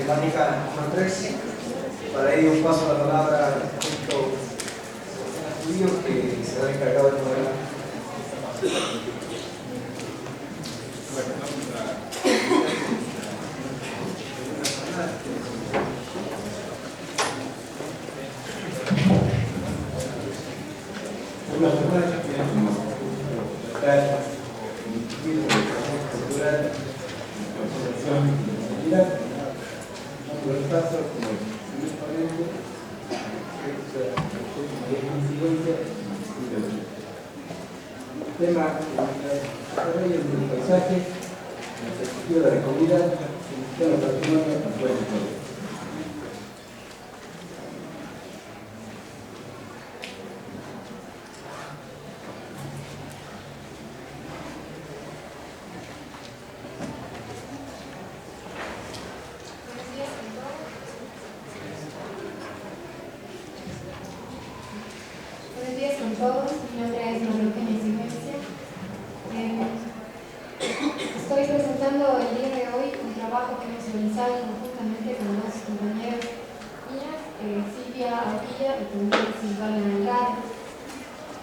temática número 3. Para ello paso la palabra al punto estudio que será el encargado de modelar. Tema desarrollo del paisaje, la perspectiva de la comunidad, el patrimonio histórico. Buenos días con todos, mi nombre es Manuel Menesia. Estoy presentando el día de hoy un trabajo que hemos realizado conjuntamente con dos compañeros mías, Silvia Avilla y también Silvana Andrade.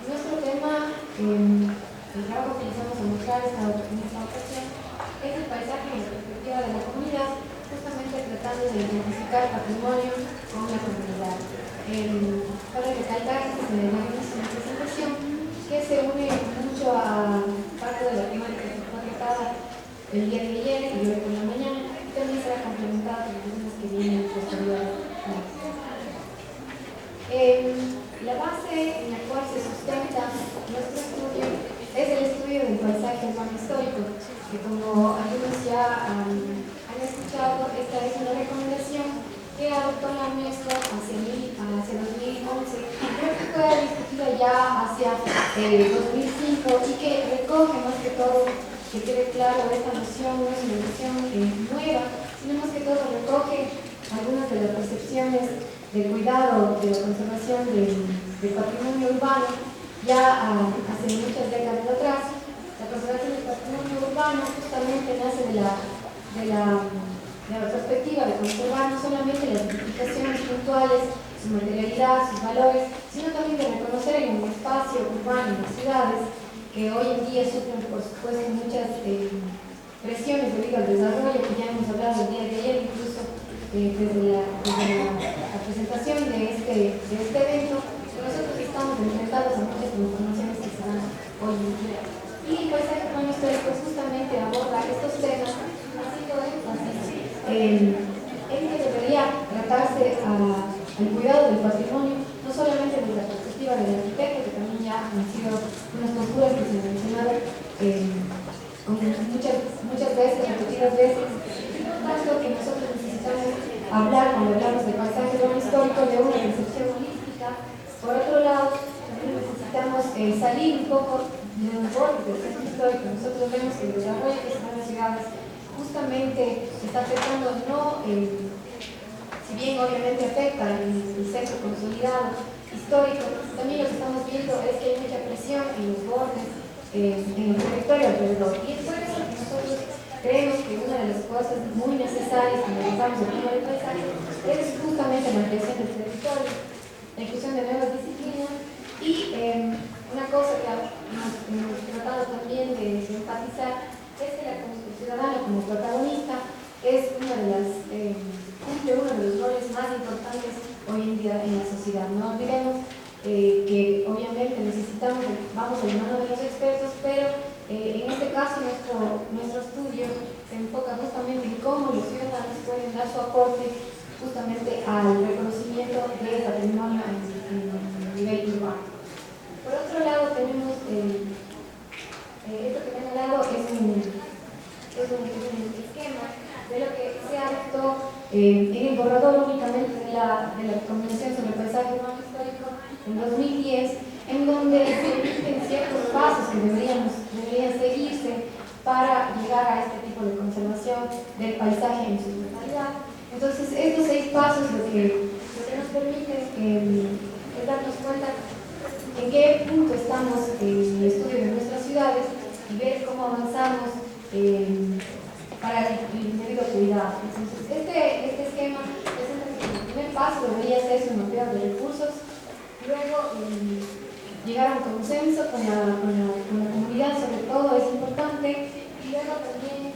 Nuestro tema, el trabajo que les vamos a mostrar en esta ocasión, es el paisaje en la perspectiva de la comunidad, justamente tratando de identificar patrimonio con la comunidad. Para recalcar en la misma presentación que se une mucho a parte de la temática que fue tratada el día de ayer y hoy por la mañana, y también será complementada por algunas que vienen posteriormente. La base en la cual se sustenta nuestro estudio es el estudio del paisaje urbano histórico, que como algunos ya han escuchado, esta es una recomendación que adoptó la UNESCO hacia 2011, creo que fue discutida ya hacia 2005 y que recoge más que todo, que quede claro, esta noción no es una noción nueva, sino más que todo recoge algunas de las percepciones del cuidado, de la conservación del patrimonio urbano ya hace muchas décadas atrás. La conservación del patrimonio urbano justamente nace de la perspectiva de conservar no solamente las identificaciones puntuales, su materialidad, sus valores, sino también de reconocer en un espacio urbano, en las ciudades, que hoy en día sufren, por supuesto, muchas presiones debido al desarrollo, que ya hemos hablado el día de ayer, incluso desde la presentación de este evento, que nosotros estamos enfrentados a muchas transformaciones que se dan hoy en día. Y el paisaje urbano histórico justamente aborda estos temas, haciendo énfasis en que debería tratarse al cuidado del patrimonio, no solamente desde la perspectiva del arquitecto, que también ya han sido unas posturas que se han mencionado muchas veces, repetidas veces, tanto que nosotros necesitamos hablar, cuando hablamos de paisaje urbano histórico, de una concepción holística. Por otro lado, también necesitamos salir un poco de los bordes del centro histórico. Nosotros vemos que el desarrollo que se da en las ciudades justamente está afectando, si bien obviamente afecta el centro consolidado histórico, también lo que estamos viendo es que hay mucha presión en los bordes, en el territorio alrededor. Y es por eso que nosotros creemos que una de las cosas muy necesarias cuando pensamos en el tema del paisaje es justamente la ampliación del territorio, la inclusión de nuevas disciplinas y una cosa que hemos tratado también de enfatizar es que el ciudadano como protagonista es cumple uno de los roles más importantes hoy en día en la sociedad. No olvidemos que obviamente vamos de la mano de los expertos, pero en este caso nuestro estudio se enfoca justamente en cómo los ciudadanos pueden dar su aporte justamente al reconocimiento del patrimonio en nivel urbano. Por otro lado tenemos esto que ven al lado es un esquema de lo que se adoptó en el borrador únicamente de la Convención sobre el Paisaje Urbano Histórico en 2010, en donde se existen ciertos pasos que deberían seguirse para llegar a este tipo de conservación del paisaje en su totalidad. Entonces, estos 6 pasos lo que nos permiten es darnos cuenta en qué punto estamos en el estudio de nuestras ciudades y ver cómo avanzamos para el debido cuidado. Entonces, este esquema paso debería hacerse un mapeo de recursos, luego llegar a un consenso con la comunidad, sobre todo es importante, y luego también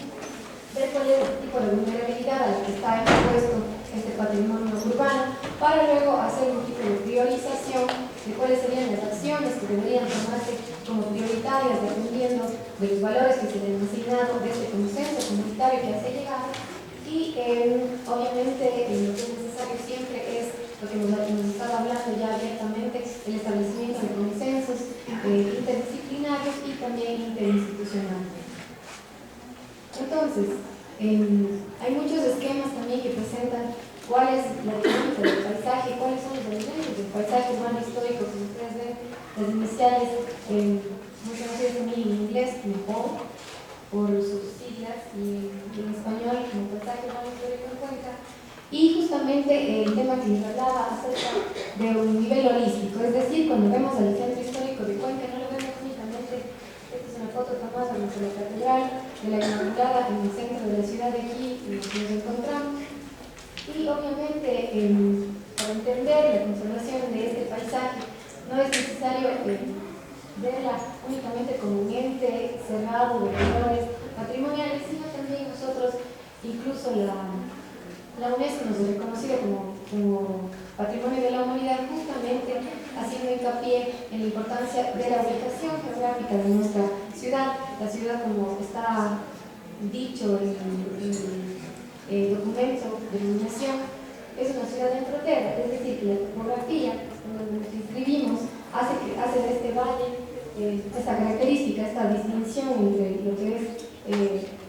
ver cuál es el tipo de vulnerabilidad a la que está expuesto este patrimonio urbano, para luego hacer un tipo de priorización de cuáles serían las acciones que deberían tomarse como prioritarias dependiendo de los valores que se le han asignado de este consenso comunitario que hace llegar. Y obviamente lo que es necesario siempre es lo que nos estaba hablando ya abiertamente, el establecimiento de consensos interdisciplinarios y también interinstitucionales. Entonces, hay muchos esquemas también que presentan cuál es la dinámica del paisaje, cuáles son los elementos del paisaje urbano histórico, como ustedes ven, las iniciales muy conocidas también en inglés como por sus siglas y en español como paisaje urbano histórico en Cuenca. Y justamente el tema que les hablaba acerca de un nivel holístico, es decir, cuando vemos al centro histórico de Cuenca no lo vemos únicamente. Esta es una foto tomada desde la catedral de la Inmaculada en el centro de la ciudad de aquí en la que nos encontramos. Y obviamente para entender la conservación de este paisaje no es necesario verla únicamente como un ente cerrado de valores patrimoniales, sino también nosotros, incluso la UNESCO nos ha reconocido como Patrimonio de la Humanidad, justamente haciendo hincapié en la importancia de la ubicación geográfica de nuestra ciudad. La ciudad, como está dicho en el documento de denominación, es una ciudad en frontera, es decir, que la topografía en donde nos inscribimos hace de este valle esta característica, esta distinción entre lo que es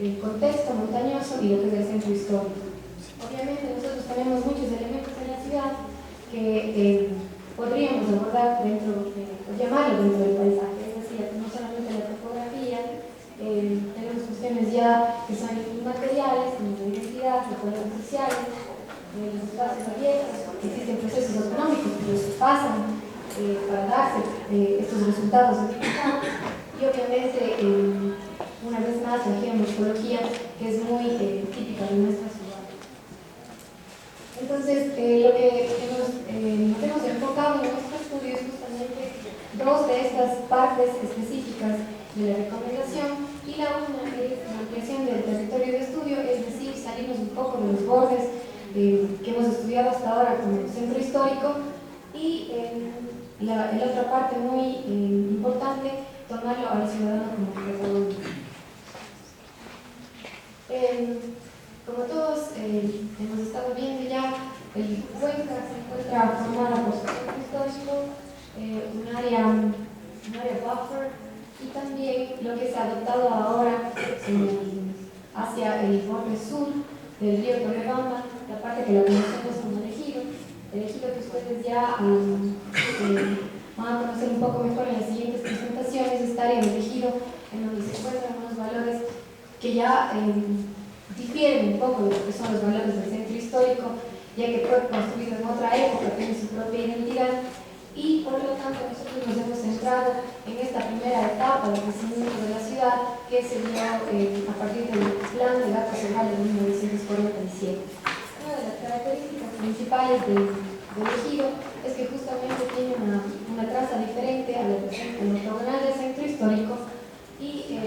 el contexto montañoso y lo que es el centro histórico. Obviamente nosotros tenemos muchos elementos en la ciudad que podríamos abordar o llamarlo dentro del paisaje, es decir, no solamente la topografía, tenemos cuestiones ya que son inmateriales, como la identidad, los valores sociales, los espacios abiertos, existen procesos económicos que pasan para darse estos resultados y obviamente una vez más la geomorfología, que es muy típica de nuestra ciudad. Entonces, lo que nos hemos enfocado en nuestro estudio es justamente dos de estas partes específicas de la recomendación, y la una es la ampliación del territorio de estudio, es decir, salirnos un poco de los bordes que hemos estudiado hasta ahora como centro histórico, y la otra parte muy importante, tomarlo al ciudadano como protagonista. Como todos hemos estado viendo ya, el Cuenca se encuentra formada por su centro histórico, un área buffer, y también lo que se ha adoptado ahora hacia el borde sur del río Tomebamba, la parte que la conocemos como el ejido que ustedes ya van a conocer un poco mejor en las siguientes presentaciones. Esta área del ejido en donde se encuentran unos valores que ya difieren un poco de lo que son los valores del centro histórico, ya que fue construido en otra época, tiene su propia identidad, y por lo tanto nosotros nos hemos centrado en esta primera etapa de crecimiento de la ciudad, que se dio a partir del Plan de Datos General de 1947. Una de las características principales del ejido es que justamente tiene una traza diferente a la ortogonal del centro histórico, y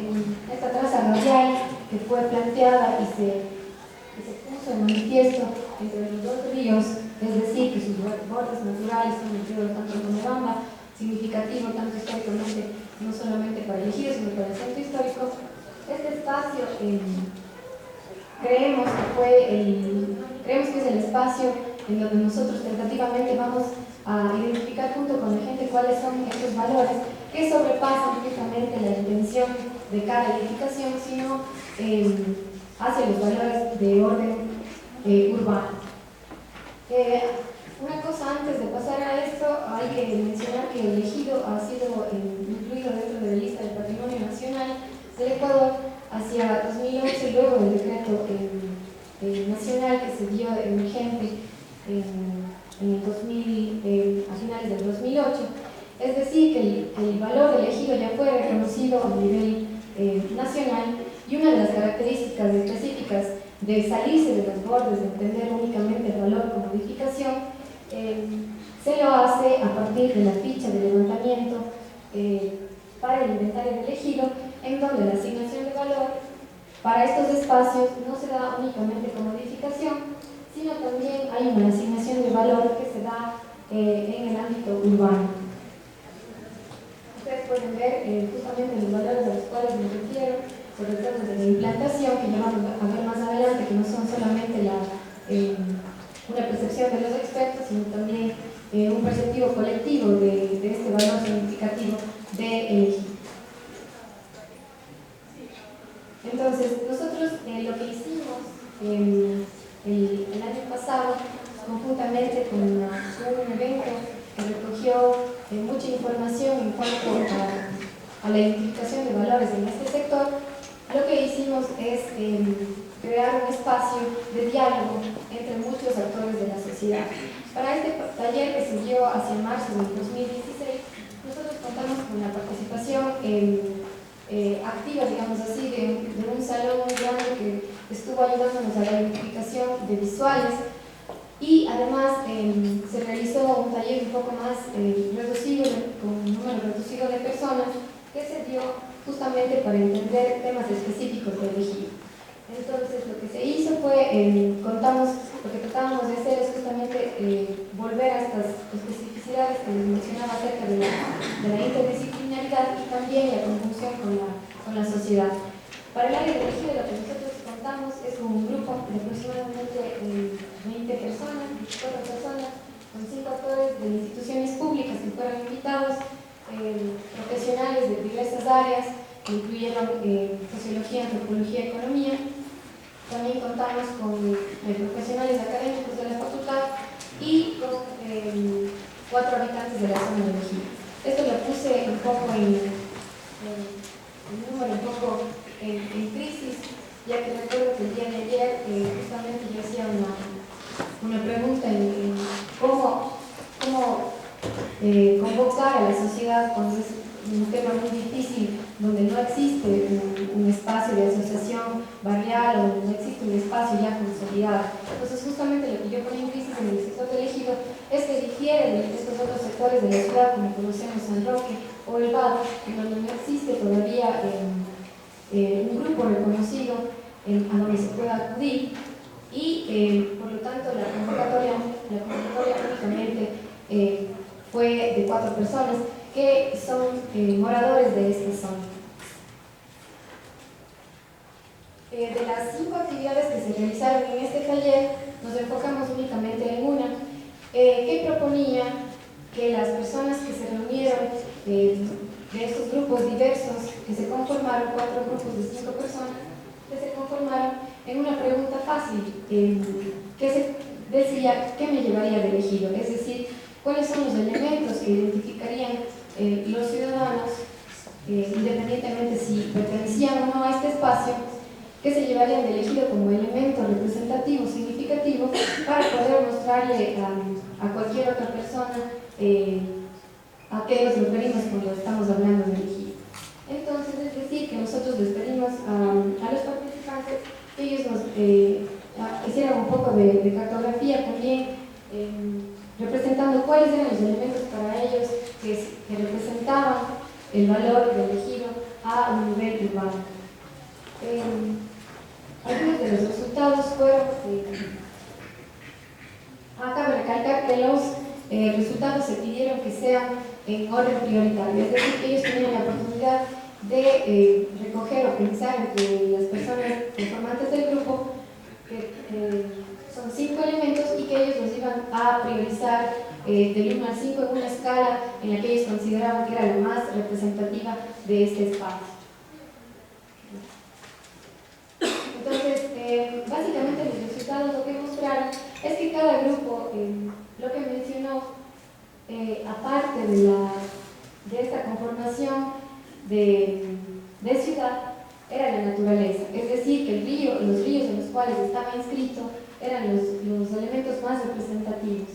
esta traza radial que fue planteada y se puso en manifiesto entre los dos ríos, es decir, que sus bordes naturales son el río tanto Tomebamba, significativo tanto históricamente, no solamente para el ejido, sino para el centro histórico. Este espacio creemos que es el espacio en donde nosotros tentativamente vamos a identificar junto con la gente cuáles son estos valores que sobrepasan únicamente la intención de cada edificación, sino hacia los valores de orden urbano. Una cosa antes de pasar a esto, hay que mencionar que el ejido ha sido incluido dentro de la lista del Patrimonio Nacional del Ecuador hacia 2011, luego del decreto nacional que se dio emergente a finales del 2008. Es decir, que el valor del ejido ya fue reconocido a nivel nacional, y una de las características específicas de salirse de los bordes, de entender únicamente el valor como edificación, se lo hace a partir de la ficha de levantamiento para el inventario del ejido, en donde la asignación de valor para estos espacios no se da únicamente como edificación, sino también hay una asignación de valor que se da en el ámbito urbano. Ustedes pueden ver justamente los valores a los cuales me refiero, sobre todo de la implantación, que ya vamos a ver más adelante, que no son solamente una percepción de los expertos, sino también un perceptivo colectivo de este valor significativo del ejido. Entonces, nosotros lo que hicimos el año pasado, conjuntamente con un evento que recogió mucha información en cuanto a la identificación de valores en este sector, lo que hicimos es crear un espacio de diálogo entre muchos actores de la sociedad. Para este taller que se dio hacia marzo del 2016, nosotros contamos con la participación activa, digamos así, de un salón muy grande que estuvo ayudándonos a la identificación de visuales, y además se realizó un taller un poco más reducido, con un número reducido de personas, que se dio justamente para entender temas específicos del ejido. Entonces, lo que se hizo fue, lo que tratábamos de hacer es justamente volver a estas especificidades que les mencionaba acerca de la interdisciplinaridad y también la conjunción con la sociedad. Para el área del ejido, lo que nosotros contamos es un grupo de aproximadamente 20 personas, 24 personas, con 5 actores de instituciones públicas que fueron invitados, profesionales de diversas áreas, que incluyeron sociología, antropología, economía. También contamos con profesionales académicos de la facultad y con 4 habitantes de la zona de ejido. Esto lo puse un poco en número, un poco en crisis, ya que recuerdo que el día de ayer justamente yo hacía una pregunta en cómo convocar a la sociedad cuando es un tema muy difícil, donde no existe un espacio de asociación barrial o donde no existe un espacio ya consolidado. Entonces, justamente lo que yo pongo en crisis en el sector del ejido es que difiere de estos otros sectores de la ciudad, como conocemos San Roque o El Vado, en donde no existe todavía un grupo reconocido a donde se pueda acudir, y por lo tanto la convocatoria únicamente fue de 4 personas que son moradores de esta zona. De las 5 actividades que se realizaron en este taller, nos enfocamos únicamente en una, que proponía que las personas que se reunieron de estos grupos diversos, que se conformaron, 4 grupos de 5 personas, que se conformaron en una pregunta fácil, que se decía, ¿qué me llevaría del ejido? Es decir, ¿cuáles son los elementos que identificarían los ciudadanos, independientemente si pertenecían o no a este espacio, que se llevarían del ejido como elemento representativo, significativo, para poder mostrarle a cualquier otra persona a qué nos referimos cuando estamos hablando del ejido? Entonces, es decir, que nosotros les pedimos a los participantes que ellos nos hicieran un poco de cartografía también, representando cuáles eran los elementos para ellos que representaban el valor del ejido a un nivel urbano. Algunos de los resultados fueron, cabe recalcar que los resultados se pidieron que sean en orden prioritario, es decir, que ellos tenían la oportunidad de recoger o pensar entre las personas conformantes del grupo, que son 5 elementos, y que ellos los iban a priorizar del 1 al 5 en una escala en la que ellos consideraban que era la más representativa de este espacio. Entonces, básicamente los resultados lo que mostraron es que cada grupo, lo que mencionó, aparte de esta conformación de ciudad, era la naturaleza, es decir, que los ríos en los cuales estaba inscrito eran los elementos más representativos,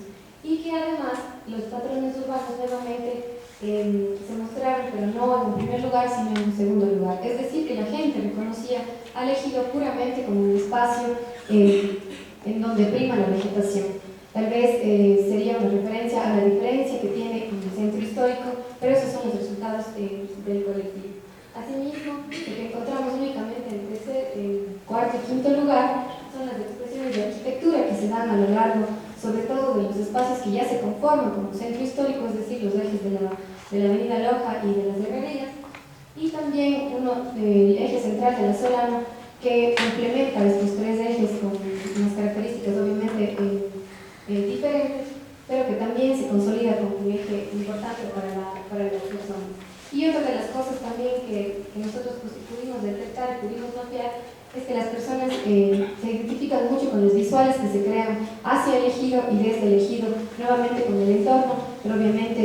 y que además los patrones urbanos nuevamente se mostraron, pero no en un primer lugar, sino en un segundo lugar. Es decir, que la gente reconocía al ejido puramente como un espacio en donde prima la vegetación. Tal vez sería una referencia a la diferencia que tiene con el centro histórico, pero esos son los resultados del colectivo. Asimismo, lo que encontramos únicamente en el cuarto y quinto lugar son las expresiones de arquitectura que se dan a lo largo, sobre todo de los espacios que ya se conforman como centro histórico, es decir, los ejes de la avenida Loja y de las Herrerías, y también el eje central de la Solana, que complementa estos tres ejes con unas características obviamente diferentes, pero que también se consolida como un eje importante para las personas. Y otra de las cosas también que nosotros pudimos detectar y pudimos mapear es que las personas se identifican mucho con los visuales que se crean hacia el ejido y desde el ejido, nuevamente con el entorno, pero obviamente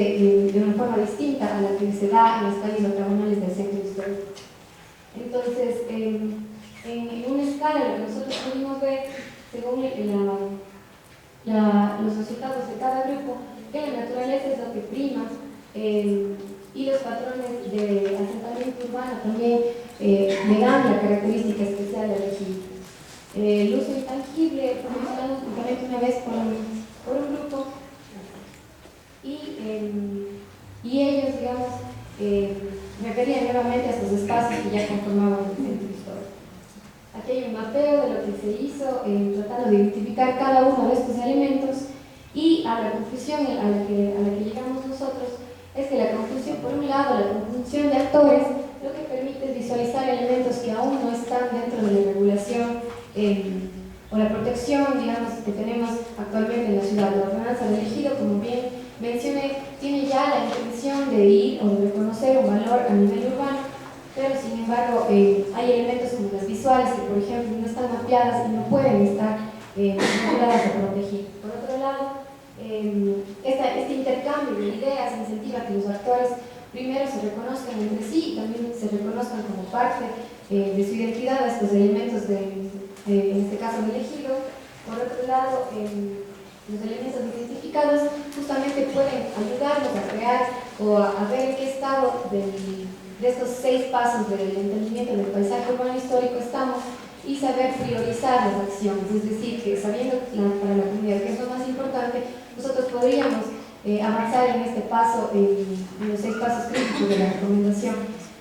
de una forma distinta a la que se da en las calles octagonales del centro histórico. Entonces, en una escala, lo que nosotros pudimos ver, según los resultados de cada grupo, que la naturaleza es lo que prima, y los patrones de asentamiento urbano también le dan la característica especial del ejido. El uso intangible fue mencionado únicamente una vez por un grupo, y ellos, digamos, referían nuevamente a estos espacios que ya conformaban el centro histórico. Aquí hay un mapeo de lo que se hizo, tratando de identificar cada uno de estos elementos, y a la conclusión a la que llegamos nosotros es que la conjunción, por un lado, la conjunción de actores lo que permite es visualizar elementos que aún no están dentro de la regulación o la protección, digamos, que tenemos actualmente en la ciudad. La ordenanza del ejido, como bien mencioné, tiene ya la intención de ir o de reconocer un valor a nivel urbano, pero sin embargo hay elementos como las visuales que, por ejemplo, no están mapeadas y no pueden estar vinculadas a proteger. Por otro lado, este intercambio de ideas incentiva que los actores primero se reconozcan entre sí y también se reconozcan como parte de su identidad a estos elementos en este caso del ejido. Por otro lado, los elementos identificados justamente pueden ayudarnos a crear o a ver en qué estado de estos 6 pasos del entendimiento del paisaje urbano histórico estamos, y saber priorizar las acciones, es decir, que sabiendo para la comunidad que es lo más importante, nosotros podríamos avanzar en este paso, en los 6 pasos críticos de la recomendación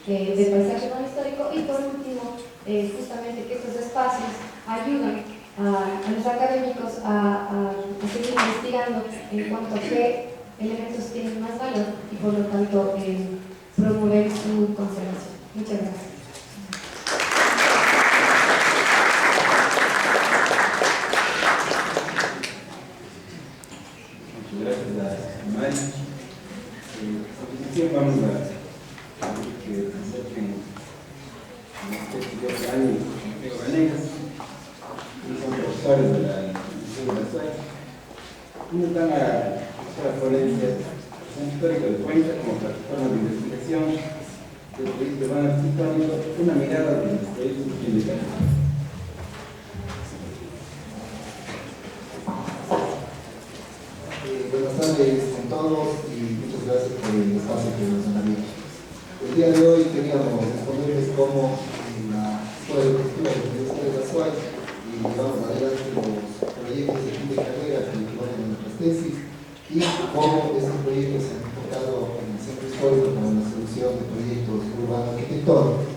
del paisaje urbano histórico. Y por último, justamente que estos espacios ayudan a los académicos a seguir investigando en cuanto a qué elementos tienen más valor y por lo tanto promover su conservación. Muchas gracias. Gracias, a continuación vamos a pensar que en este estudio Dani y Santiago Vanegas, que son profesores de la Universidad de la SUAY, nos dan a la ponencia del Centro Histórico de Cuenca como plataforma de investigación del proyecto urbano arquitectónico, una mirada de los proyectos militares. Buenas tardes con todos y muchas gracias por el espacio que nos han abierto. El día de hoy queríamos exponerles cómo la Escuela de Arquitectura de la Universidad de la SUAY llevamos adelante los proyectos de fin de carrera que llevan en nuestras tesis y cómo estos proyectos se han enfocado en el centro histórico como una solución de proyectos urbano-arquitectónicos.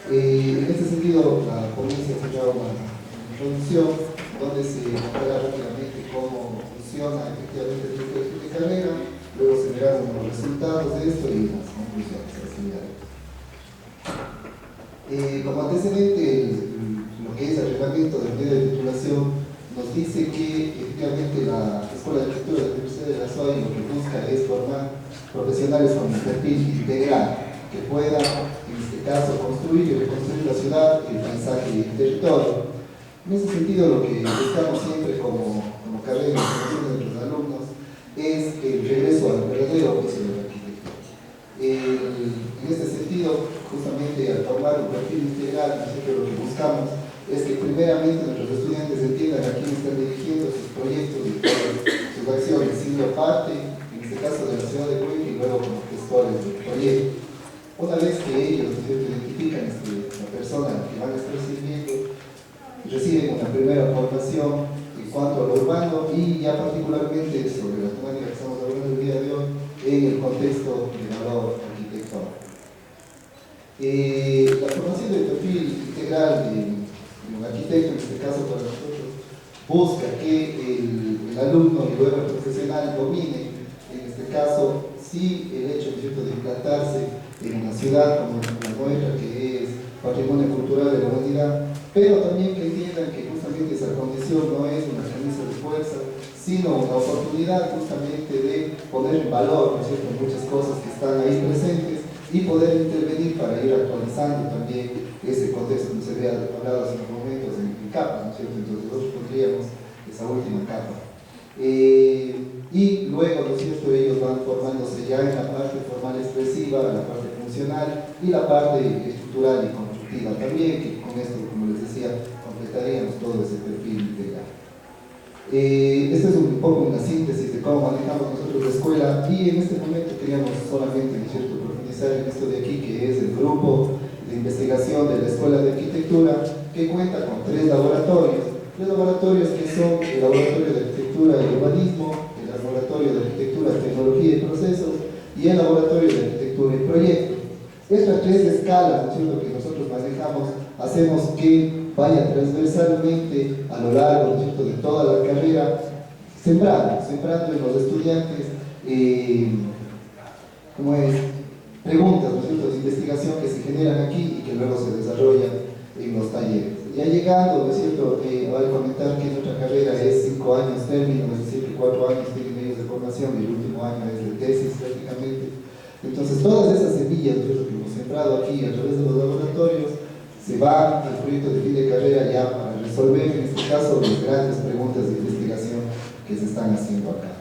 En este sentido, la ponencia se llama una introducción donde se mostrará rápidamente cómo funciona efectivamente el proyecto de carrera, luego se verán los resultados de esto y las conclusiones de las unidades. Como antecedente, lo que es el reglamento del medio de titulación nos dice que efectivamente la Escuela de Arquitectura de la Universidad de la SUAY lo que busca es formar profesionales con un perfil integral que puedan, en este caso, construir y reconstruir la ciudad, el paisaje y el territorio. En ese sentido, lo que buscamos siempre como carrera de formación de nuestros alumnos es el regreso al verdadero oficio de la arquitectura. En este sentido, justamente al formar un perfil integral, nosotros lo que buscamos es que primeramente nuestros estudiantes entiendan a quién están dirigiendo sus proyectos y sus acciones, siendo parte, en este caso, de la ciudad de Cuenca y luego como gestores del proyecto. Una vez que ellos identifican la persona que van a estar sirviendo, reciben una primera formación en cuanto a lo urbano y ya a contexto de valor arquitectónico. La formación del perfil integral de un arquitecto, en este caso para nosotros, busca que el alumno y luego el profesional domine, en este caso, sí el hecho, ¿cierto?, de implantarse en una ciudad como la nuestra, que es patrimonio cultural de la humanidad, pero también que entiendan que justamente esa condición no es una camisa de fuerza, sino una oportunidad justamente de poner en valor, ¿no es cierto?, muchas cosas que están ahí presentes y poder intervenir para ir actualizando también ese contexto que se había hablado hace unos momentos en capas, ¿no es cierto? Entonces nosotros pondríamos esa última capa. Y luego, ¿no es cierto?, ellos van formándose ya en la parte formal expresiva, la parte funcional y la parte estructural y constructiva también, que con esto, como les decía, completaríamos todo ese perfil integral. Esta es un poco una síntesis de cómo manejamos nosotros la escuela, y en este momento queríamos solamente, ¿no es cierto?, profundizar en esto de aquí, que es el grupo de investigación de la Escuela de Arquitectura, que cuenta con 3 laboratorios que son el Laboratorio de Arquitectura y Urbanismo, el Laboratorio de Arquitectura, Tecnología y Procesos y el Laboratorio de Arquitectura y Proyectos. Estas 3 escalas, ¿no es cierto?, que nosotros manejamos, hacemos que vaya transversalmente a lo largo, ¿no es cierto?, de toda la carrera, sembrando en los estudiantes preguntas, ¿no es cierto?, de investigación que se generan aquí y que luego se desarrollan en los talleres. Ya llegando, ¿no es cierto?, al comentar que nuestra carrera es 5 años término, es decir, que 4 años tienen ellos de formación y el último año es de tesis prácticamente. Entonces todas esas semillas, ¿no es cierto?, que hemos sembrado aquí a través de los laboratorios, se van al proyecto de fin de carrera ya para resolver, en este caso, las grandes preguntas de investigación que se están haciendo acá.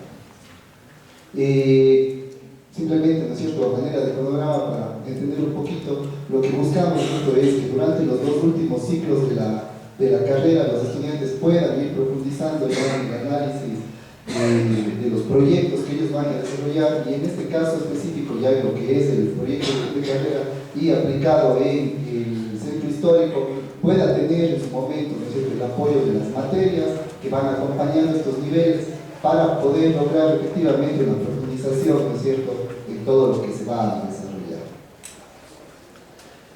Simplemente, ¿no es cierto?, a manera de cronograma para entender un poquito, lo que buscamos es que durante los 2 últimos ciclos de la carrera los estudiantes puedan ir profundizando en el análisis de los proyectos que ellos van a desarrollar, y en este caso específico ya en lo que es el proyecto de carrera y aplicado en el centro histórico, pueda tener en su momento, ¿no es cierto?, el apoyo de las materias que van acompañando estos niveles para poder lograr efectivamente una profundización, ¿no es cierto?, en todo lo que se va a desarrollar.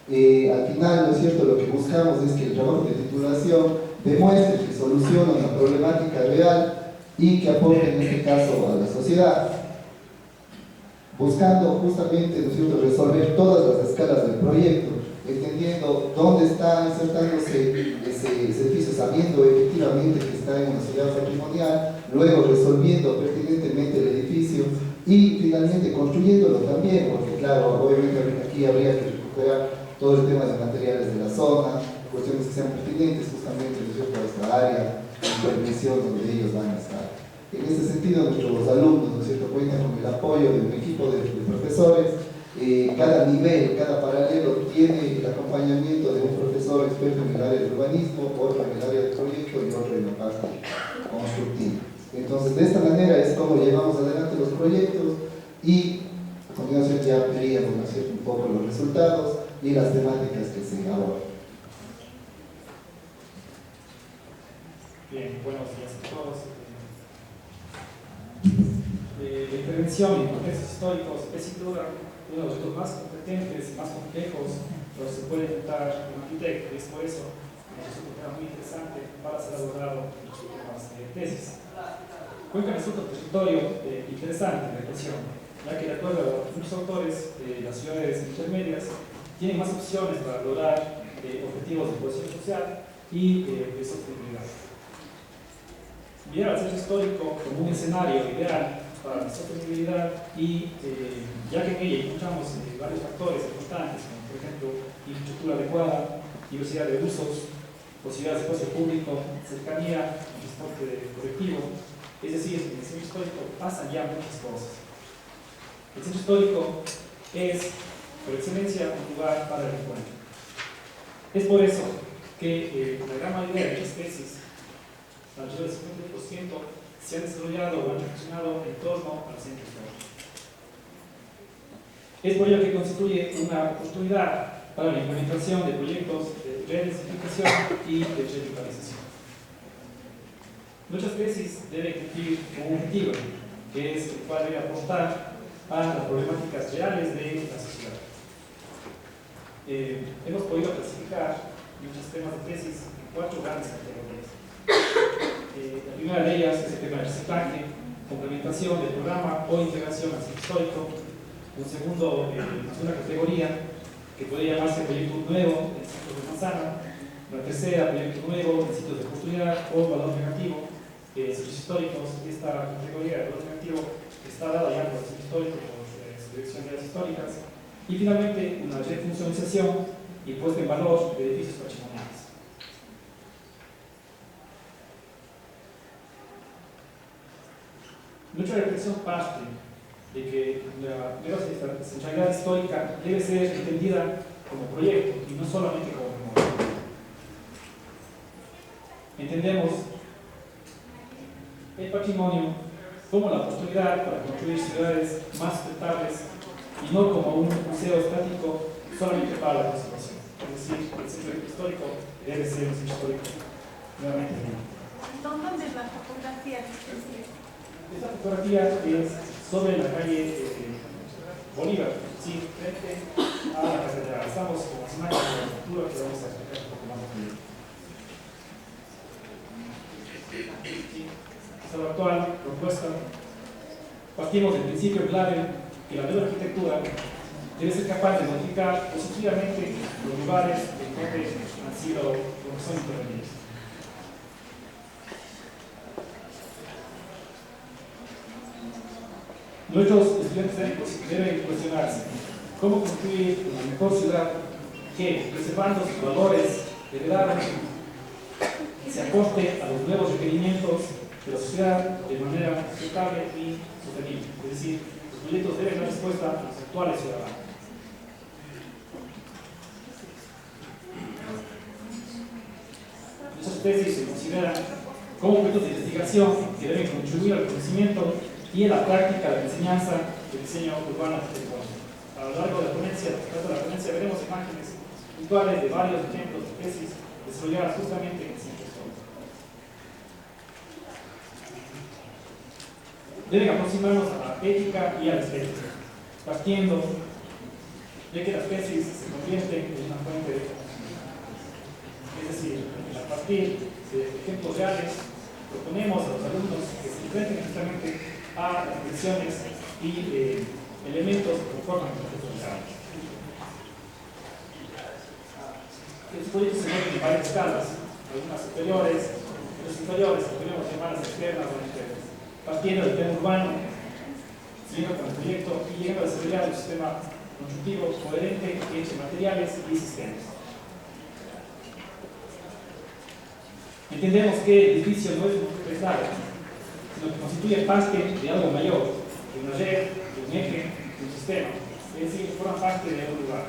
Al final, ¿no es cierto?, lo que buscamos es que el trabajo de titulación demuestre que soluciona una problemática real y que aporte en este caso a la sociedad, buscando justamente, ¿no es cierto?, resolver todas las escalas del proyecto, entendiendo dónde está insertándose ese edificio, sabiendo efectivamente que está en una ciudad patrimonial, luego resolviendo pertinentemente el edificio y finalmente construyéndolo también, porque claro, obviamente aquí habría que recuperar todo el tema de materiales de la zona, cuestiones que sean pertinentes justamente, ¿no es cierto?, a esta área de permisión donde ellos van a estar. En ese sentido, nuestros alumnos, ¿no es cierto?, cuentan con el apoyo de un equipo de profesores. Cada nivel, cada paralelo tiene el acompañamiento de un profesor experto en el área de urbanismo, otro en el área de proyecto y otro en la parte constructiva. Entonces, de esta manera es como llevamos adelante los proyectos, y a continuación ya veríamos, ¿no es cierto?, un poco los resultados y las temáticas que se abordan. Bien, buenos días a todos. La intervención en contextos históricos es sin duda uno de los retos más competentes, más complejos, pero se puede enfrentar un arquitecto, y es por eso que es un tema muy interesante para ser abordado en los últimos tesis. Cuenca resulta un territorio interesante en la ecuación, ya que de acuerdo a muchos autores, las ciudades intermedias tienen más opciones para lograr objetivos de cohesión social y de sostenibilidad. Viera al centro histórico como un escenario ideal para la sostenibilidad, y ya que en ella encontramos varios factores importantes, como por ejemplo infraestructura adecuada, diversidad de usos, posibilidades de espacio público, cercanía, transporte colectivo, es decir, en el centro histórico pasan ya muchas cosas. El centro histórico es, por excelencia, un lugar para el encuentro. Es por eso que la gran mayoría de muchas tesis, alrededor del 50%, se han desarrollado o han reflexionado en torno al centro histórico. Es por ello que constituye una oportunidad para la implementación de proyectos de redensificación y de revitalización. Nuestras tesis deben cumplir un objetivo, que es el cual debe aportar a las problemáticas reales de la sociedad. Hemos podido clasificar muchos temas de tesis en 4 grandes categorías. La primera de ellas es el tema del reciclaje, complementación del programa o integración al sitio histórico. Una categoría que podría llamarse proyecto nuevo en sitios de manzana. La tercera, proyecto nuevo en sitios de oportunidad o valor negativo en sitios históricos. Esta categoría de valor negativo está dada ya por el sitio histórico, por su dirección de áreas históricas. Y finalmente, una refuncionalización y puesta en valor de edificios patrimoniales. Nuestra reflexión parte de que la centralidad histórica debe ser entendida como proyecto y no solamente como memoria. Entendemos el patrimonio como la oportunidad para construir ciudades más sustentables y no como un museo estático solamente para la conservación. Es decir, el centro histórico debe ser un centro histórico nuevamente. ¿Dónde es la fotografía? Esta fotografía es sobre la calle Bolívar, sí, frente a la catedral. Estamos con las imágenes de la estructura que vamos a explicar un poco más rápido. Esta es la actual propuesta. Partimos del principio clave que la nueva arquitectura debe ser capaz de modificar positivamente los lugares donde han sido, donde son intervenidos. Nuestros estudiantes deben cuestionarse cómo construir una mejor ciudad que, preservando sus valores heredados, se aporte a los nuevos requerimientos de la sociedad de manera sustentable y sostenible. Es decir, los proyectos deben dar respuesta a los actuales ciudadanos. Nuestras tesis se consideran como objetos de investigación que deben contribuir al conocimiento y en la práctica de la enseñanza del diseño urbano arquitectónico. A lo largo de la ponencia, veremos imágenes puntuales de varios ejemplos de tesis desarrolladas justamente en el centro histórico. Deben aproximarnos a la ética y a la estética, partiendo de que las tesis se convierten en una fuente de conocimiento. Es decir, a partir de ejemplos reales, proponemos a los alumnos que se enfrenten justamente a las reflexiones y elementos que conforman el proceso de cambio. Estos proyectos se mueven en varias escalas, algunas superiores, otras inferiores, que podríamos llamar las externas o internas. Partiendo del tema urbano, siguiendo con el proyecto y llegando a desarrollar un sistema constructivo coherente entre materiales y sistemas. Entendemos que el edificio no es un objeto aislado, sino que constituye parte de algo mayor, de una red, de un eje, de un sistema, es decir, forman parte de un lugar.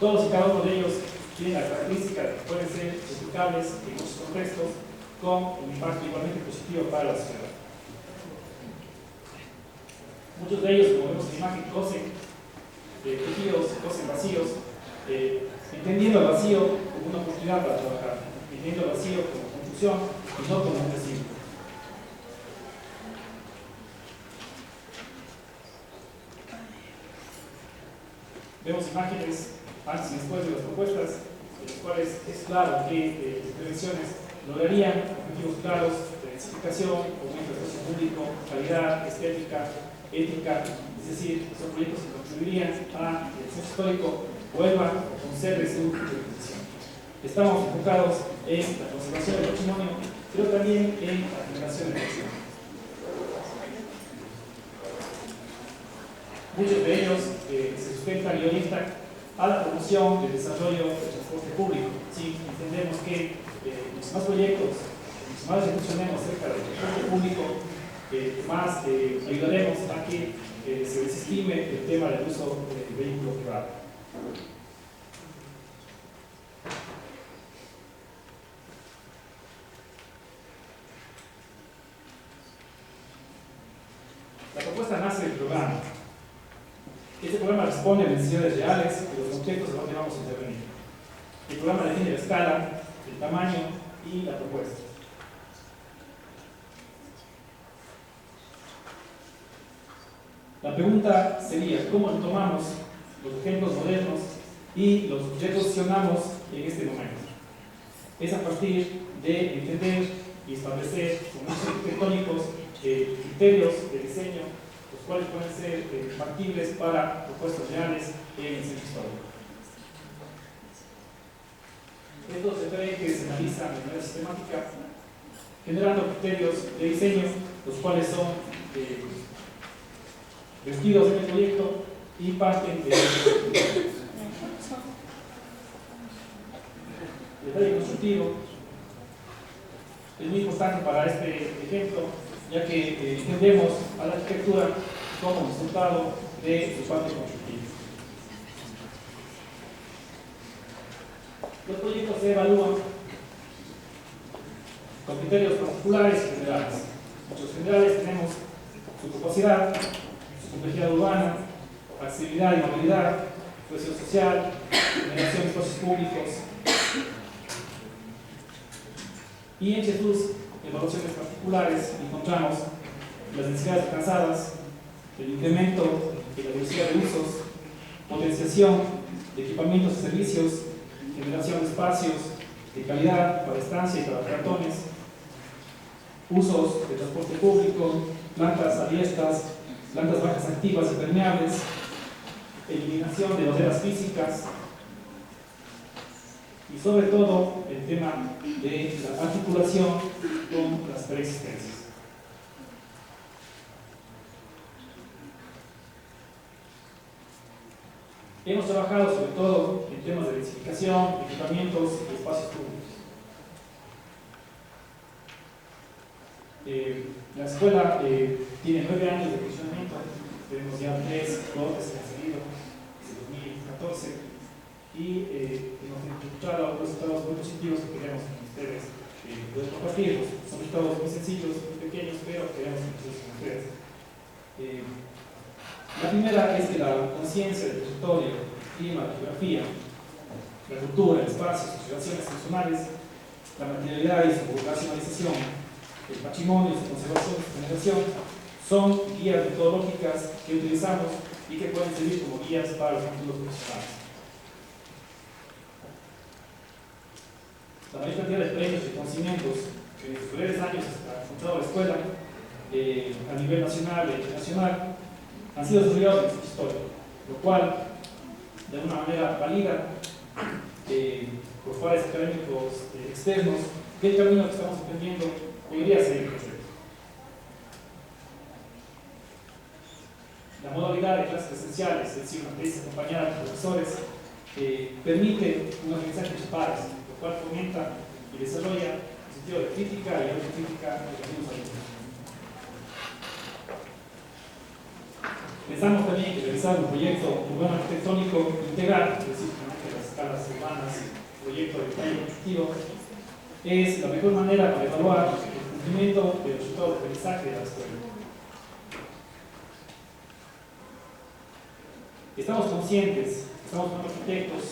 Todos y cada uno de ellos tienen la característica de que pueden ser replicables en muchos contextos con un impacto igualmente positivo para la sociedad. Muchos de ellos, como vemos en la imagen, cosen tejidos, cosen vacíos, entendiendo el vacío como una oportunidad para trabajar, entendiendo el vacío como construcción y no como un recinto. Vemos imágenes antes y después de las propuestas, en las cuales es claro que las intervenciones lograrían objetivos claros de densificación, aumento del espacio público, calidad, estética, ética, es decir, son proyectos que contribuirían a que el centro histórico vuelva a conserve su utilización. Estamos enfocados en la conservación del patrimonio, pero también en la generación de inversión. Muchos de ellos se sustentan y orientan a la promoción del desarrollo del transporte público. Sí, entendemos que los más proyectos, los más reflexionemos acerca del transporte público, más ayudaremos a que se desestime el tema del uso del vehículo privado. La propuesta nace del programa. Este programa responde a necesidades reales de los contextos en los que vamos a intervenir. El programa define la escala, el tamaño y la propuesta. La La pregunta sería, ¿cómo tomamos los ejemplos modernos y los reposicionamos en este momento? Es a partir de entender y establecer como arquitectónicos criterios de diseño, los cuales pueden ser factibles para propuestas reales en el centro histórico. Estos referentes se analizan de manera sistemática, generando criterios de diseño, los cuales son vestidos en el proyecto y parten de detalle constructivo. Es muy importante para este ejemplo, ya que entendemos a la arquitectura como resultado de su parte constructiva. Los proyectos se evalúan con criterios particulares y generales. Muchos generales tenemos su capacidad, su complejidad urbana, accesibilidad y movilidad, cohesión social, generación de espacios públicos. Y entre sus evaluaciones particulares encontramos las necesidades alcanzadas, el incremento de la diversidad de usos, potenciación de equipamientos y servicios, generación de espacios de calidad para estancia y para peatones, usos de transporte público, plantas abiertas, plantas bajas activas y permeables, eliminación de barreras físicas y sobre todo el tema de la articulación con las preexistencias. Hemos trabajado sobre todo en temas de densificación, equipamientos y espacios públicos. La escuela tiene 9 años de funcionamiento, tenemos ya 3 cortes que han salido desde 2014 y hemos escuchado algunos resultados muy positivos que queremos con ustedes poder compartirlos. Son resultados muy sencillos, muy pequeños, pero queremos compartirlos con ustedes. La primera es que la conciencia del territorio, el clima, la geografía, la cultura, el espacio, sus relaciones funcionales, la materialidad y su racionalización, el patrimonio, su conservación y su generación, son guías metodológicas que utilizamos y que pueden servir como guías para los futuros profesionales. La mayor cantidad de premios y conocimientos que en estos breves años ha encontrado la escuela a nivel nacional e internacional han sido desarrollados en nuestra historia, lo cual de alguna manera valida por pares académicos externos que el camino que estamos emprendiendo debería ser el correcto. La modalidad de clases presenciales, es decir, una tesis acompañada por profesores, permite un aprendizaje entre pares, lo cual fomenta y desarrolla el sentido de crítica y autocrítica de los mismos alumnos. Pensamos también que realizar un proyecto urbano arquitectónico integral, es decir, de las escalas urbanas, proyecto de diseño constructivo, es la mejor manera para evaluar el cumplimiento del resultado de aprendizaje de la escuela. Estamos conscientes, estamos como arquitectos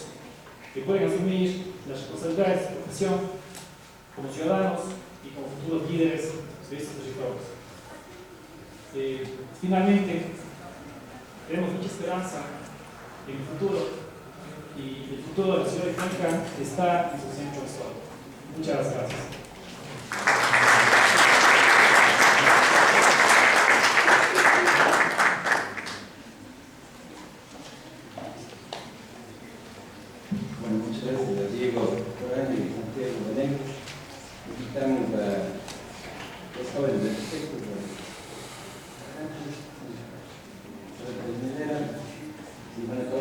que pueden asumir las responsabilidades de su profesión como ciudadanos y como futuros líderes de estos territorios. Finalmente, tenemos mucha esperanza en el futuro y el futuro de la ciudad de Cuenca está en su centro histórico. Muchas gracias. Bueno, muchas gracias a Diego Corán y Santiago Bonet. Invitamos a los jóvenes arquitectos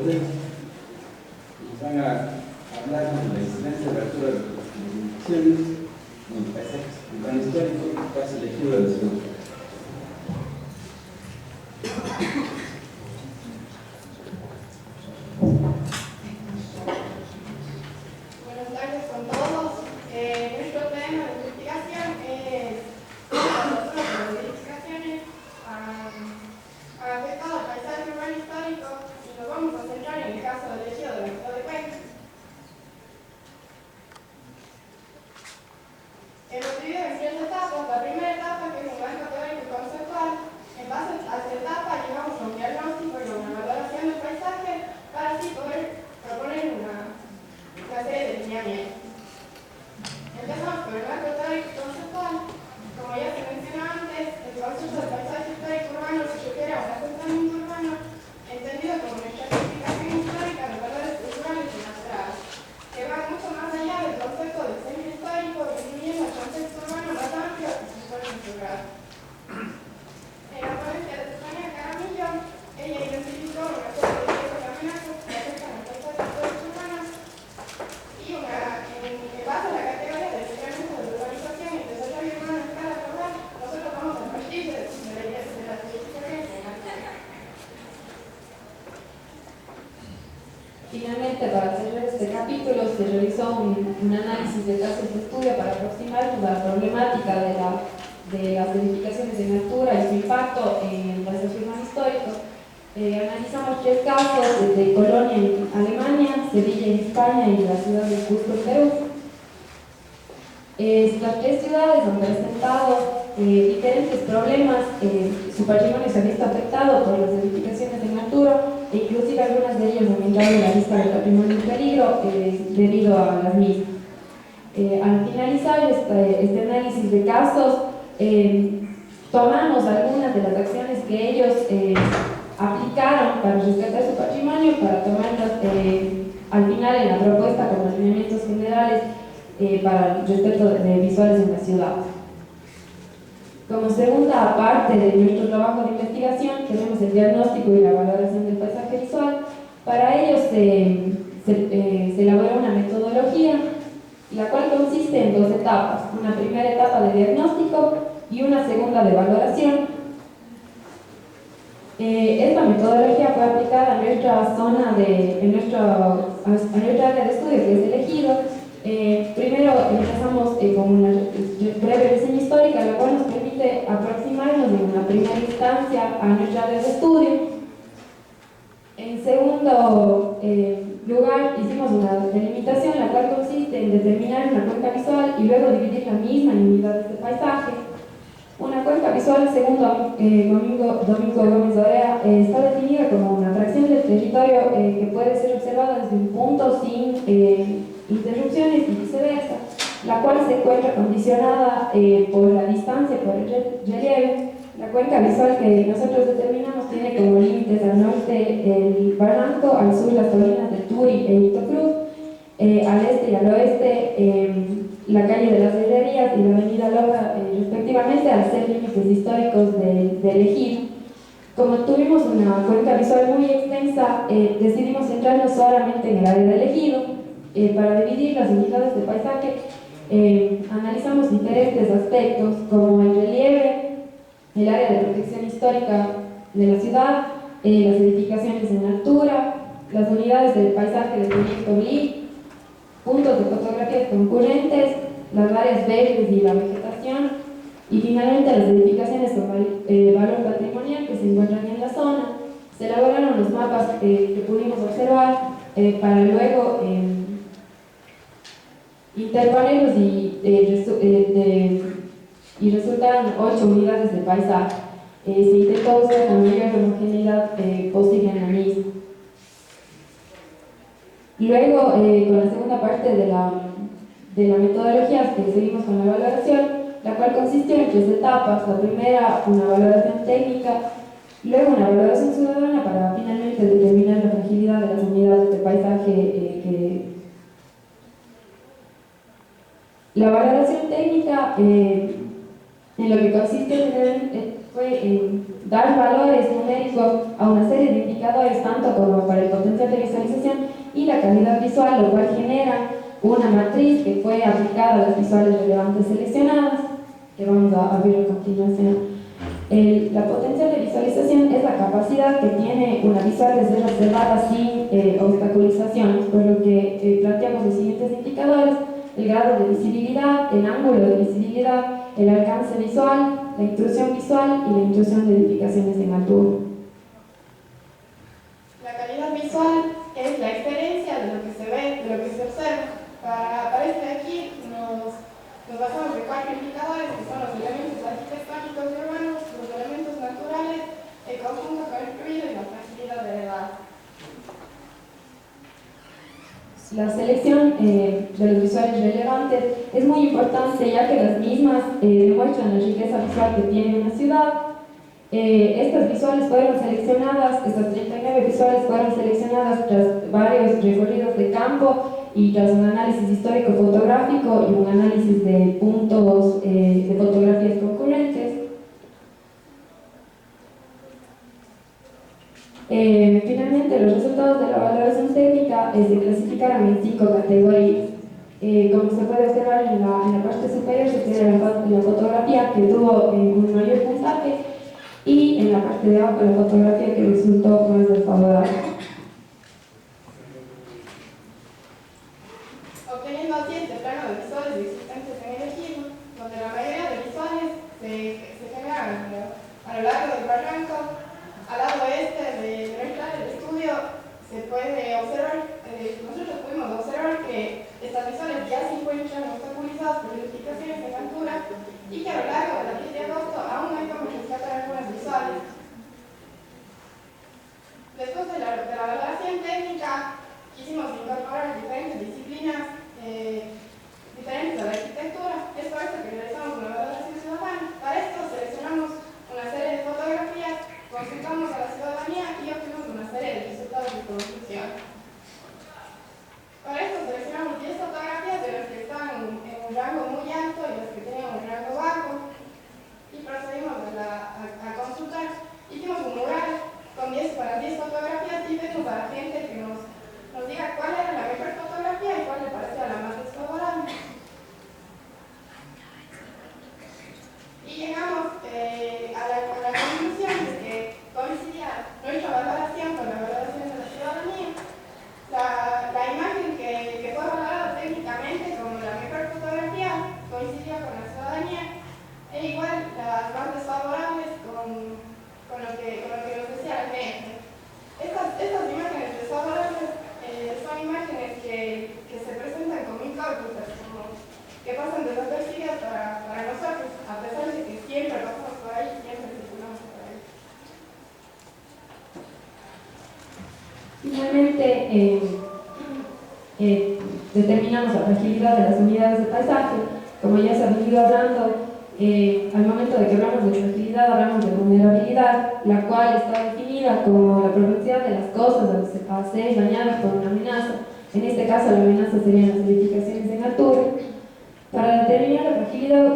nos van a hablar de la incidencia de la altura de las edificaciones en el paisaje urbano histórico y fase lectura de la ciudad. Buenas tardes con todos. Nuestro tema de investigación es la altura de las edificaciones ha afectado al paisaje urbano histórico y nos vamos a centrar en el caso del ejido de la ciudad de Cuenca. Hemos dividido en 3 etapas. La primera etapa, que es un banco lugar. En la ponencia de Susana Caramillo, ella identificó una serie de riesgos y amenazas que afectan al paisaje de los derechos humanos y en base a la categoría del incremento de la urbanización y el desarrollo urbano en escala global, nosotros vamos a partir de la idea de las definiciones de la Finalmente, para cerrar este capítulo, se realizó un análisis de casos de estudio para aproximar la problemática de las edificaciones en altura y su impacto en el desarrollo urbano histórico. Analizamos 3 casos de Colonia en Alemania, Sevilla en España y la ciudad de Cusco en Perú. Estas 3 ciudades han presentado diferentes problemas. Su patrimonio se ha visto afectado por las edificaciones en altura e inclusive algunas de ellas han entrado en la lista del patrimonio en peligro debido a las mismas. Al finalizar este análisis de casos, tomamos algunas de las acciones que ellos aplicaron para rescatar su patrimonio, para tomarlas al final en la propuesta como alineamientos generales para el respeto de visuales en la ciudad. Como segunda parte de nuestro trabajo de investigación tenemos el diagnóstico y la valoración del paisaje visual. Para ello se elaboró una metodología, la cual consiste en 2 etapas, una primera etapa de diagnóstico y una segunda de valoración. Esta metodología fue aplicada en nuestra zona a nuestra área de estudio, que es el Ejido. Primero empezamos con una breve reseña histórica, la cual nos permite aproximarnos en una primera instancia a nuestra área de estudio. En segundo lugar, hicimos una delimitación, la cual consiste en determinar una cuenca visual y luego dividir la misma en unidades de paisaje. Una cuenca visual, según Domingo Gómez Orea, está definida como una fracción del territorio que puede ser observada desde un punto sin interrupciones y viceversa, la cual se encuentra condicionada por la distancia, por el relieve. La cuenca visual que nosotros determinamos tiene como límites al norte el Barranco, al sur las colinas de Turi e Hito Cruz, al este y al oeste la calle de las Herrerías y la avenida Loja, respectivamente, al ser límites históricos del Ejido. Como tuvimos una cuenca visual muy extensa, decidimos centrarnos solamente en el área del Ejido. Para dividir las unidades de paisaje, analizamos diferentes aspectos como el relieve, el área de protección histórica de la ciudad, las edificaciones en altura, las unidades del paisaje de proyecto BLI, puntos de fotografías concurrentes, las áreas verdes y la vegetación, y finalmente las edificaciones con valor patrimonial que se encuentran en la zona. Se elaboraron los mapas que pudimos observar para luego interponerlos y resultaron 8 unidades de paisaje. Se intentó buscar la mayor homogeneidad posible en la misma. Luego, con la segunda parte de la metodología, seguimos con la valoración, la cual consistió en 3 etapas. La primera, una valoración técnica, luego una valoración ciudadana para finalmente determinar la fragilidad de las unidades de paisaje. La valoración técnica, en lo que consiste fue en dar valores numéricos a una serie de indicadores, tanto como para el potencial de visualización y la calidad visual, lo cual genera una matriz que fue aplicada a las visuales relevantes seleccionadas, que vamos a ver a continuación. La potencial de visualización es la capacidad que tiene una visual de ser observada sin obstaculizaciones, por lo que planteamos los siguientes indicadores: el grado de visibilidad, el ángulo de visibilidad, el alcance visual, la intrusión visual y la intrusión de edificaciones en altura. La calidad visual es la experiencia de lo que se ve, de lo que se observa. Para este de aquí nos basamos en 4 indicadores, que son los elementos arquitectónicos y urbanos, los elementos naturales, el conjunto construido y la fragilidad de la edad. La selección de los visuales relevantes es muy importante, ya que las mismas demuestran la riqueza visual que tiene una ciudad. Estas visuales fueron seleccionadas, estas 39 visuales fueron seleccionadas tras varios recorridos de campo y tras un análisis histórico fotográfico y un análisis de puntos de fotografías concurrentes. Finalmente, los resultados de la valoración técnica se clasificaron en 5 categorías. Como se puede observar en la parte superior se tiene la fotografía que tuvo un mayor puntaje y en la parte de abajo la fotografía que resultó más desfavorable. Obteniendo así este plano de visuales existentes en el ejido, donde la mayoría de visuales se generan a lo largo del barranco. Al lado oeste de nuestra área de estudio se puede observar, nosotros pudimos observar que estas visuales ya se encuentran obstaculizadas por edificaciones en altura y que a lo largo de la 10 de agosto aún hay como rescatar algunas visuales. Después de la valoración técnica, quisimos incorporar diferentes disciplinas diferentes a la arquitectura. Es por eso que realizamos una valoración ciudadana. Para esto seleccionamos una serie de fotografías, consultamos a la ciudadanía y obtenemos una serie de resultados de construcción. Para esto seleccionamos 10 fotografías de las que estaban en un rango muy alto y las que tenían un rango bajo y procedimos a consultar. Hicimos un mural para 10 fotografías y pedimos a la gente que nos diga cuál era la mejor fotografía y cuál le parecía la más desfavorable. Y llegamos a la conclusión de que coincidía nuestra valoración con la valoración de la ciudadanía. La imagen que fue valorada técnicamente como la mejor fotografía coincidía con la ciudadanía e igual las más desfavorables con lo que nos decía la gente. Estas imágenes desfavorables son imágenes que se presentan como incógnitas, que pasan desapercibidas para nosotros, a pesar de que siempre pasamos por ahí, siempre circulamos por ahí. Finalmente, determinamos la fragilidad de las unidades de paisaje. Como ya se ha venido hablando, al momento de que hablamos de fragilidad, hablamos de vulnerabilidad, la cual está definida como la propensidad de las cosas a ser dañadas por una amenaza. En este caso, la amenaza serían las edificaciones en altura. Para determinar la fragilidad,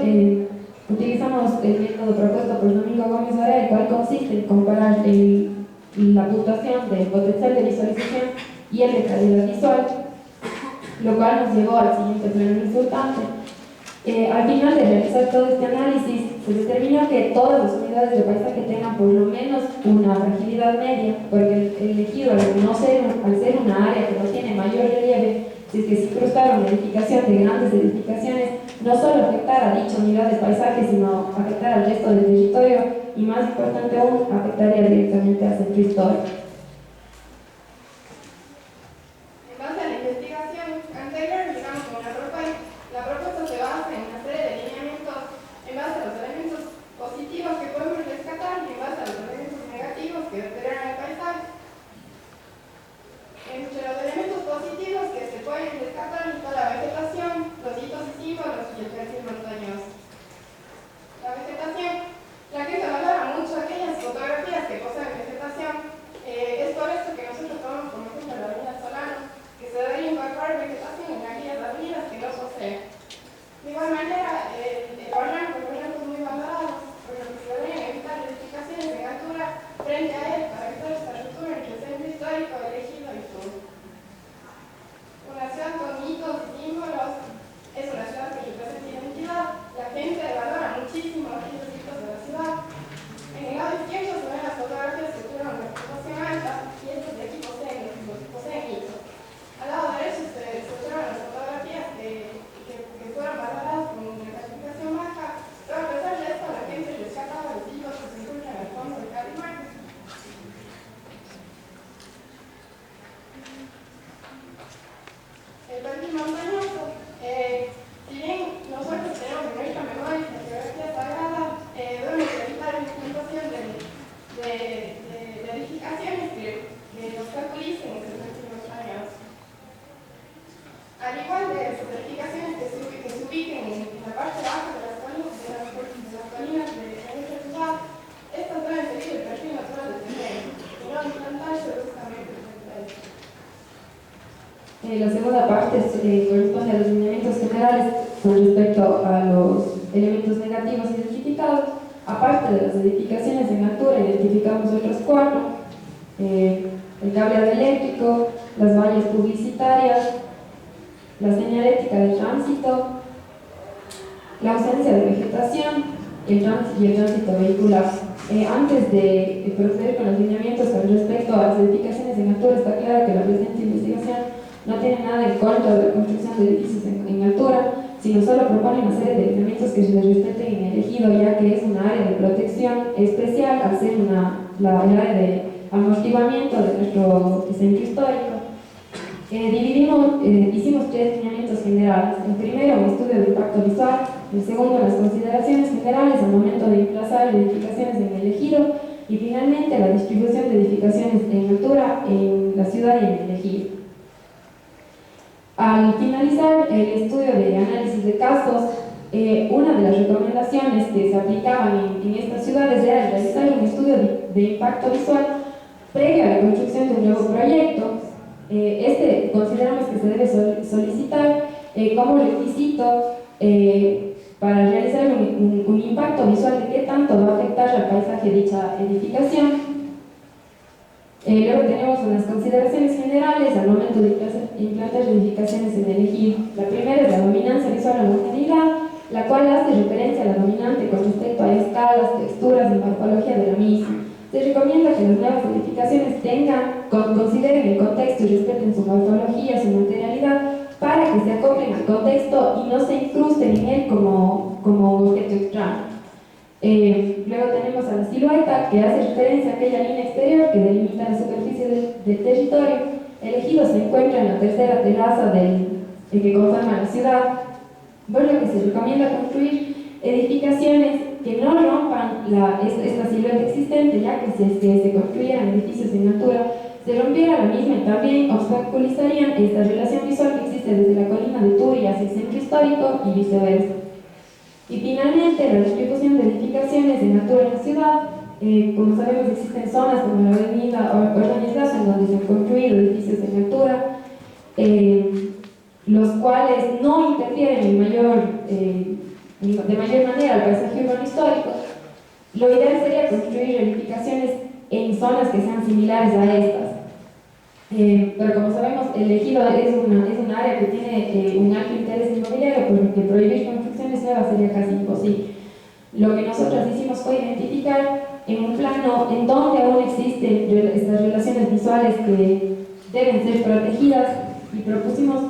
utilizamos el método propuesto por Domingo Gómez Varela, el cual consiste en comparar la puntuación del potencial de visualización y el de calidad visual, lo cual nos llevó al siguiente plano resultante. Al final de realizar todo este análisis, se determinó que todas las unidades de paisaje tengan por lo menos una fragilidad media, porque el ejido, al ser una área que no tiene mayor relieve, si es que se incrustara una edificación de grandes edificaciones, no solo afectara a dicha unidad de paisaje, sino afectar al resto del territorio y, más importante aún, afectaría directamente al centro histórico. En base a la investigación anterior, llegamos a una propuesta. La propuesta se basa en una serie de lineamientos en base a los elementos positivos que podemos rescatar y en base a los elementos negativos que deterioran el paisaje. Entre los elementos positivos que se pueden rescatar está la vegetación, los hitos y símbolos y el perfil montañoso. La vegetación, la que se valora mucho aquellas fotografías que poseen vegetación. Es por esto que nosotros tomamos como ejemplo la avenida Solano, que se debería incorporar vegetación en aquellas avenidas que no poseen. De igual manera, el barranco es muy valorado, por lo que se deberían evitar edificaciones en altura frente a él para evitar esta ruptura entre el centro histórico, el ejido y sur. Una ciudad con hitos y símbolos es una ciudad que representa identidad. La gente valora muchísimo aquellos hitos de la ciudad. En el lado izquierdo se ven las fotografías que tuvieron una puntuación alta y estos de aquí poseen hitos. Al lado derecho se observan las fotografías que fueron valoradas con una calificación baja, pero a pesar de esto la gente rescataba los hitos que se encuentran al fondo de cada imagen. El perfil montañoso, si bien nosotros tenemos en nuestra memoria la geografía sagrada, debemos evitar la implementación de edificaciones que obstaculicen el perfil montañoso. Al igual de las edificaciones que se ubiquen en la parte baja de las colinas de nuestra ciudad, estas deben seguir el perfil natural del terreno y no implantarse bruscamente frente a él. La segunda parte corresponde a los lineamientos generales con respecto a los elementos negativos identificados. Aparte de las edificaciones en altura, identificamos otros 4. el cableado eléctrico, las vallas publicitarias, la señalética de tránsito, la ausencia de vegetación y el tránsito vehicular. Antes de proceder con los lineamientos con respecto a las edificaciones en altura, está claro que la presente investigación no tiene nada en contra de la construcción de edificios en altura, sino solo propone una serie de lineamientos que se les respeten en el ejido, ya que es una área de protección especial al ser el área de amortiguamiento de nuestro centro histórico. Hicimos 3 lineamientos generales. El primero, un estudio de impacto visual. El segundo, las consideraciones generales al momento de emplazar edificaciones en el ejido. Y finalmente, la distribución de edificaciones en altura en la ciudad y en el ejido. Al finalizar el estudio de análisis de casos, una de las recomendaciones que se aplicaban en estas ciudades era realizar un estudio de impacto visual previo a la construcción de un nuevo proyecto. Consideramos que se debe solicitar como requisito para realizar un impacto visual de qué tanto va a afectar al paisaje dicha edificación. Luego tenemos unas consideraciones generales al momento de implantar edificaciones en el ejido. La primera es la dominancia visual homogeneidad, la cual hace referencia a la dominante con respecto a escalas, texturas y morfología de la misma. Se recomienda que las nuevas edificaciones consideren el contexto y respeten su morfología, su materialidad, para que se acoplen al contexto y no se incrusten en él como objeto extraño. Luego tenemos a la silueta, que hace referencia a aquella línea exterior que delimita la superficie del territorio. El ejido se encuentra en la tercera teraza que conforma la ciudad, por lo que se recomienda construir edificaciones que no rompan esta silueta existente, ya que si se construyeran edificios en altura, se rompiera la misma y también obstaculizarían esta relación visual que existe desde la colina de Turi hacia el centro histórico y viceversa. Y finalmente, la distribución de edificaciones en altura en la ciudad. Como sabemos, existen zonas como la avenida Ordóñez Lazo en donde se han construido edificios en altura, los cuales no interfieren de mayor manera al paisaje urbano histórico. Lo ideal sería construir edificaciones en zonas que sean similares a estas. Pero como sabemos, el ejido es un área que tiene un alto interés inmobiliario, por lo que prohibir construcciones nuevas sería casi imposible. Lo que nosotros hicimos fue identificar en un plano en donde aún existen estas relaciones visuales que deben ser protegidas, y propusimos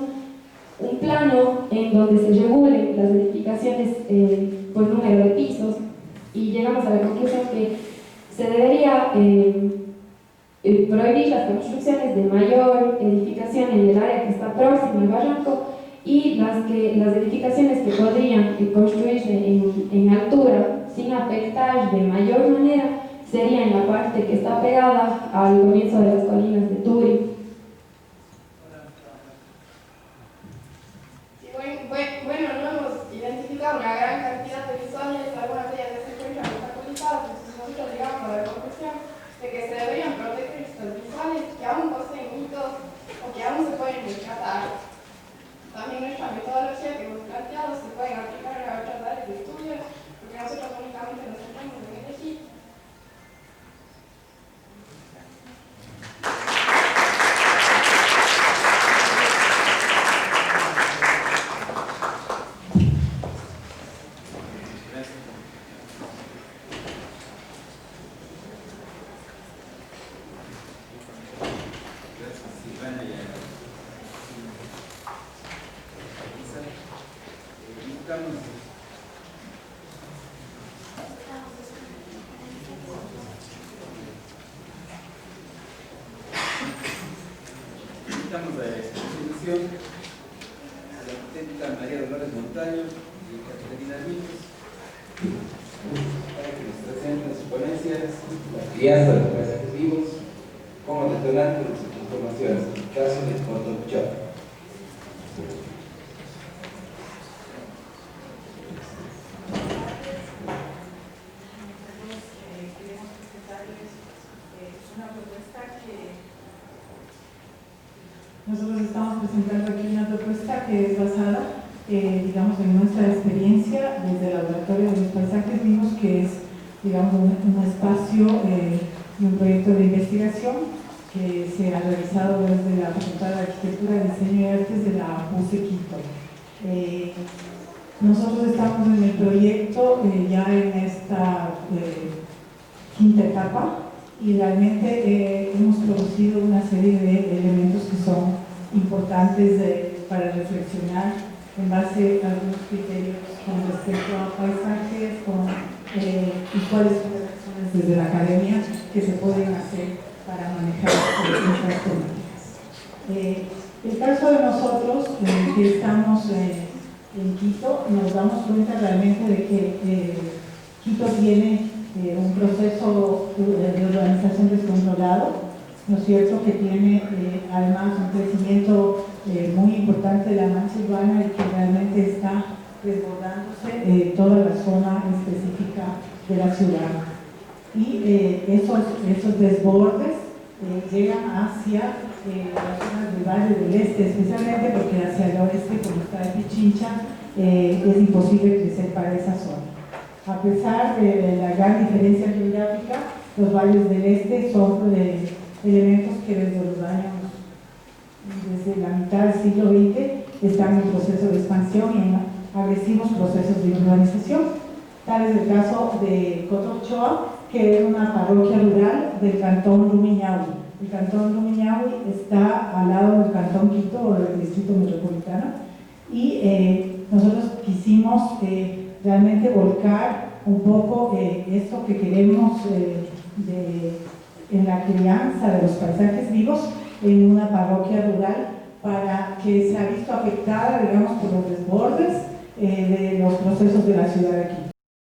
un plano en donde se regulen las edificaciones por número de pisos, y llegamos a la conclusión que se debería prohibir las construcciones de mayor edificación en el área que está próximo al barranco, y las edificaciones que podrían construirse en altura sin afectar de mayor manera sería en la parte que está pegada al comienzo de las colinas de Turi. Bueno, no hemos identificado una gran cantidad de visuales, algunas de ellas se encuentran obstaculizadas, entonces nosotros llegamos a la conclusión de que se deberían proteger estos visuales que aún poseen mitos o que aún se pueden rescatar. También nuestra metodología que hemos planteado se puede aplicar a otras áreas de estudio, porque nosotros únicamente nos centramos en el ejido. Invitamos a la exposición a la arquitecta María Dolores Montaño y Caterina Míñez para que nos presenten sus ponencias, la crianza de los paisajes vivos como detonante de sus transformaciones, en el caso de Photoshop. Nosotros estamos presentando aquí una propuesta que es basada, digamos, en nuestra experiencia desde el Laboratorio de los Paisajes Vivos, que es, digamos, un espacio y un proyecto de investigación que se ha realizado desde la Facultad de Arquitectura, Diseño y Artes de la UCE Quito. Nosotros estamos en el proyecto ya en esta quinta etapa y realmente hemos producido una serie de elementos que son importantes para reflexionar en base a algunos criterios con respecto a paisajes y cuáles son las acciones desde la academia que se pueden hacer para manejar estas temáticas. El caso de nosotros, que estamos en Quito, nos damos cuenta realmente de que Quito tiene un proceso de urbanización descontrolado, ¿no es cierto?, que tiene además un crecimiento muy importante de la mancha urbana y que realmente está desbordándose toda la zona específica de la ciudad. Y esos desbordes llegan hacia las zonas del Valle del Este, especialmente porque hacia el oeste, como está de Pichincha, es imposible crecer para esa zona. A pesar de la gran diferencia geográfica, los valles del este son elementos que desde los años, desde la mitad del siglo XX, están en proceso de expansión y en agresivos procesos de urbanización. Tal es el caso de Cotochoa, que es una parroquia rural del cantón Rumiñahui. El cantón Rumiñahui está al lado del cantón Quito o del distrito metropolitano y nosotros quisimos realmente volcar un poco esto que queremos en la crianza de los paisajes vivos en una parroquia rural para que se ha visto afectada, digamos, por los desbordes de los procesos de la ciudad de Quito.